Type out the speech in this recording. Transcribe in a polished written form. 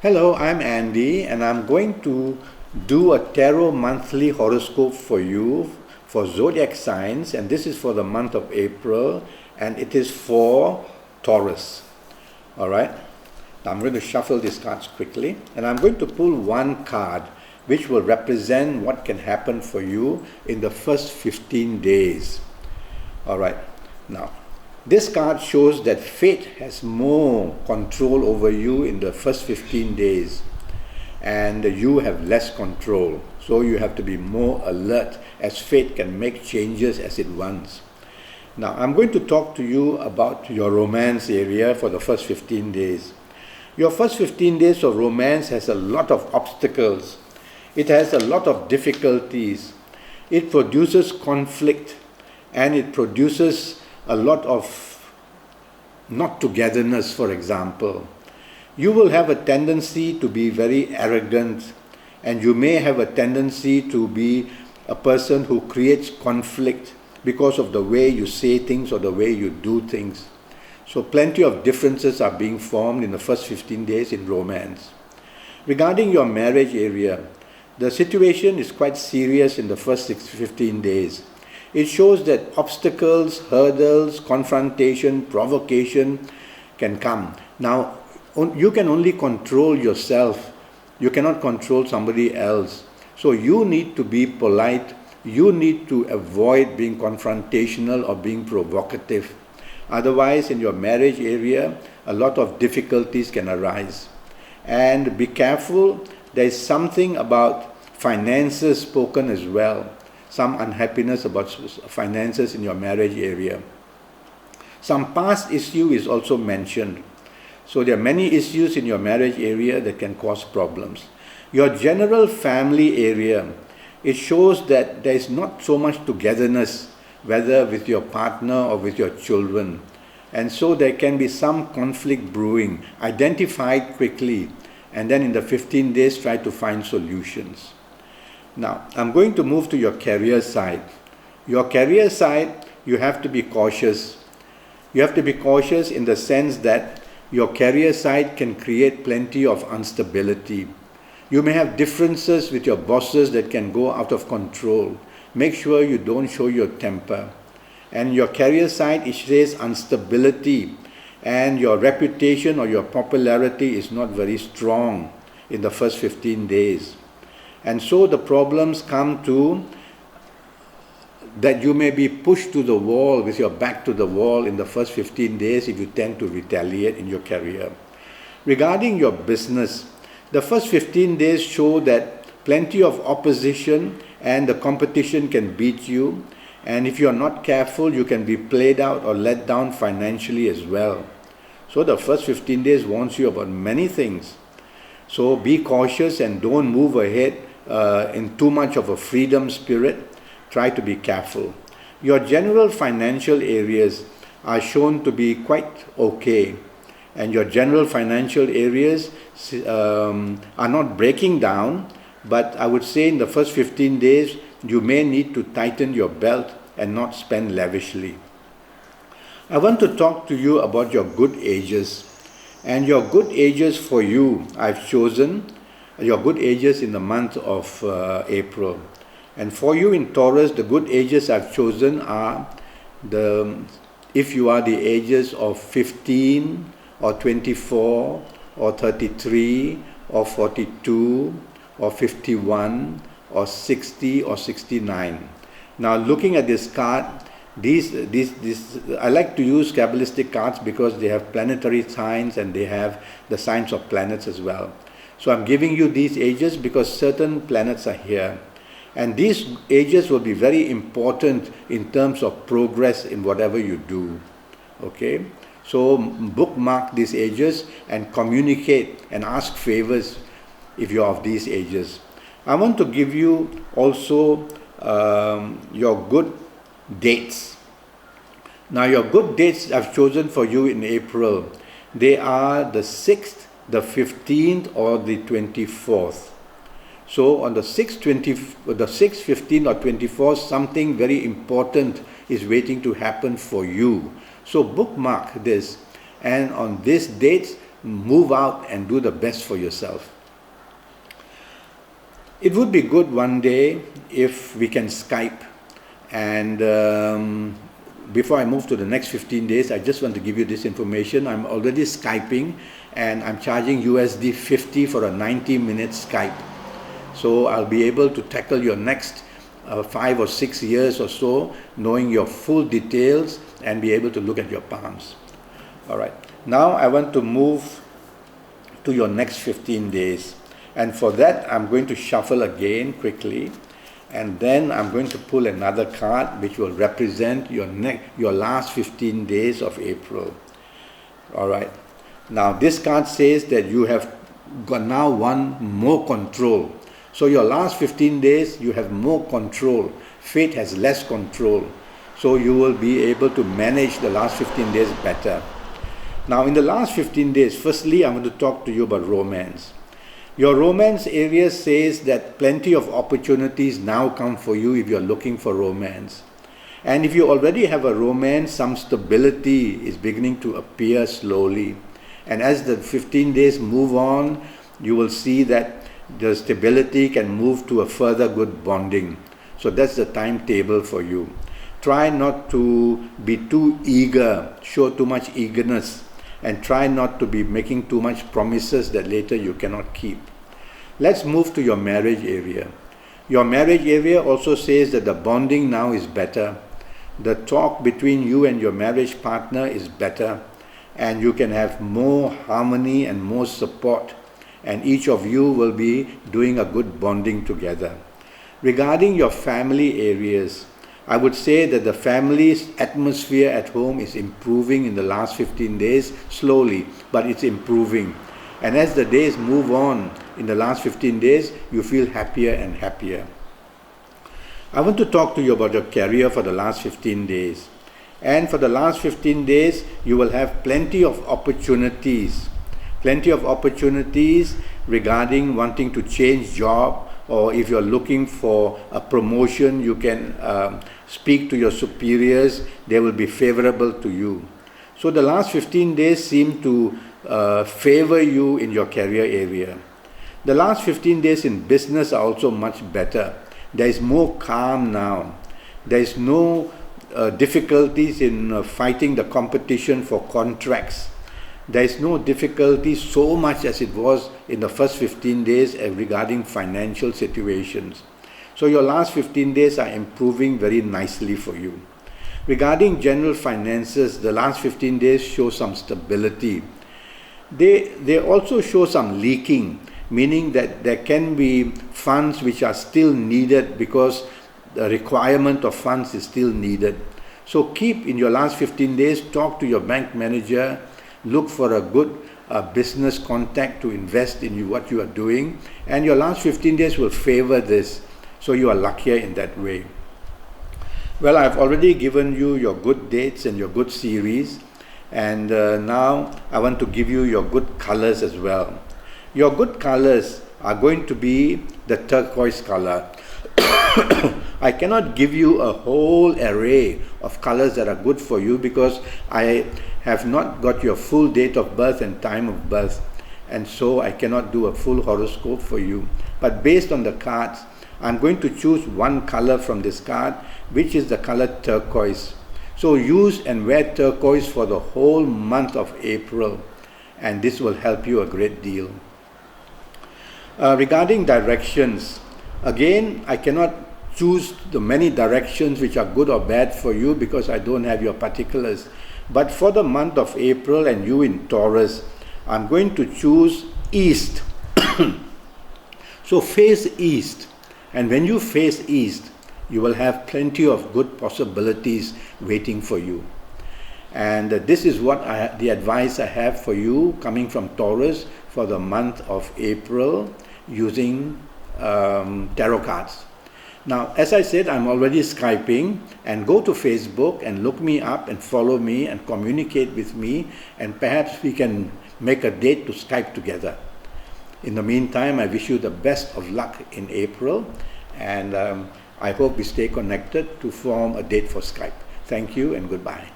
Hello, I'm Andy, and I'm going to do a tarot monthly horoscope for you for Zodiac signs, and this is for the month of April, and it is for Taurus. All right, now I'm going to shuffle these cards quickly, and I'm going to pull one card which will represent what can happen for you in the first 15 days. All right, now this card shows that fate has more control over you in the first 15 days and you have less control. So you have to be more alert as fate can make changes as it wants. Now I'm going to talk to you about your romance area for the first 15 days. Your first 15 days of romance has a lot of obstacles. It has a lot of difficulties. It produces conflict and it produces a lot of not togetherness, for example. You will have a tendency to be very arrogant, and you may have a tendency to be a person who creates conflict because of the way you say things or the way you do things. So plenty of differences are being formed in the first 15 days in romance. Regarding your marriage area, the situation is quite serious in the first 15 days. It shows that obstacles, hurdles, confrontation, provocation can come. Now, you can only control yourself. You cannot control somebody else. So you need to be polite. You need to avoid being confrontational or being provocative. Otherwise, in your marriage area, a lot of difficulties can arise. And be careful, there is something about finances spoken as well. Some unhappiness about finances in your marriage area. Some past issue is also mentioned. So there are many issues in your marriage area that can cause problems. Your general family area, it shows that there is not so much togetherness, whether with your partner or with your children. And so there can be some conflict brewing. Identify it quickly, and then in the 15 days try to find solutions. Now, I'm going to move to your career side. Your career side, you have to be cautious. You have to be cautious in the sense that your career side can create plenty of instability. You may have differences with your bosses that can go out of control. Make sure you don't show your temper. And your career side, it says instability, and your reputation or your popularity is not very strong in the first 15 days. And so the problems come to that you may be pushed to the wall with your back to the wall in the first 15 days if you tend to retaliate in your career. Regarding your business, the first 15 days show that plenty of opposition and the competition can beat you. And if you are not careful, you can be played out or let down financially as well. So the first 15 days warns you about many things. So be cautious and don't move ahead in too much of a freedom spirit. Try to be careful. Your general financial areas are shown to be quite okay, and your general financial areas are not breaking down, but I would say in the first 15 days you may need to tighten your belt and not spend lavishly. I want to talk to you about your good ages. And your good ages for you, I've chosen your good ages in the month of April. And for you in Taurus, the good ages I've chosen are if you are the ages of 15 or 24 or 33 or 42 or 51 or 60 or 69. Now looking at this card, I like to use Kabbalistic cards because they have planetary signs and they have the signs of planets as well. So I'm giving you these ages because certain planets are here. And these ages will be very important in terms of progress in whatever you do. Okay? So bookmark these ages and communicate and ask favors if you're of these ages. I want to give you also your good dates. Now your good dates I've chosen for you in April. They are the 6th, the 15th or the 24th. So on the 6th, 15th or 24th, something very important is waiting to happen for you. So bookmark this, and on these dates move out and do the best for yourself. It would be good one day if we can Skype. And before I move to the next 15 days, I just want to give you this information. I'm already Skyping, and I'm charging USD 50 for a 90-minute Skype. So I'll be able to tackle your next 5 or 6 years or so, knowing your full details and be able to look at your palms. All right. Now I want to move to your next 15 days. And for that, I'm going to shuffle again quickly. And then I'm going to pull another card which will represent your last 15 days of April. All right. Now this card says that you have got now more control. So your last 15 days, you have more control. Fate has less control. So you will be able to manage the last 15 days better. Now in the last 15 days, firstly, I want to talk to you about romance. Your romance area says that plenty of opportunities now come for you if you're looking for romance. And if you already have a romance, some stability is beginning to appear slowly. And as the 15 days move on, you will see that the stability can move to a further good bonding. So that's the timetable for you. Try not to be too eager, show too much eagerness, and try not to be making too much promises that later you cannot keep. Let's move to your marriage area. Your marriage area also says that the bonding now is better. The talk between you and your marriage partner is better, and you can have more harmony and more support, and each of you will be doing a good bonding together. Regarding your family areas, I would say that the family's atmosphere at home is improving in the last 15 days, slowly, but it's improving. And as the days move on in the last 15 days, you feel happier and happier. I want to talk to you about your career for the last 15 days. And for the last 15 days, you will have plenty of opportunities. Plenty of opportunities regarding wanting to change job, or if you're looking for a promotion, you can speak to your superiors. They will be favorable to you. So the last 15 days seem to favor you in your career area. The last 15 days in business are also much better. There is more calm now. There is no difficulties in fighting the competition for contracts. There is no difficulty so much as it was in the first 15 days regarding financial situations. So your last 15 days are improving very nicely for you. Regarding general finances, the last 15 days show some stability. They also show some leaking, meaning that there can be funds which are still needed because the requirement of funds is still needed. So keep in your last 15 days, talk to your bank manager, look for a good business contact to invest in what you are doing, and your last 15 days will favor this, so you are luckier in that way. Well, I've already given you your good dates and your good series, and now I want to give you your good colors as well. Your good colors are going to be the turquoise color. I cannot give you a whole array of colors that are good for you because I have not got your full date of birth and time of birth, and so I cannot do a full horoscope for you. But based on the cards, I'm going to choose one color from this card, which is the color turquoise. So use and wear turquoise for the whole month of April, and this will help you a great deal. Regarding directions, again, I cannot choose the many directions which are good or bad for you because I don't have your particulars. But for the month of April and you in Taurus, I'm going to choose east. So face east. And when you face east, you will have plenty of good possibilities waiting for you. And this is what the advice I have for you coming from Taurus for the month of April using tarot cards. Now, as I said, I'm already Skyping, and go to Facebook and look me up and follow me and communicate with me, and perhaps we can make a date to Skype together. In the meantime, I wish you the best of luck in April, and I hope we stay connected to form a date for Skype. Thank you and goodbye.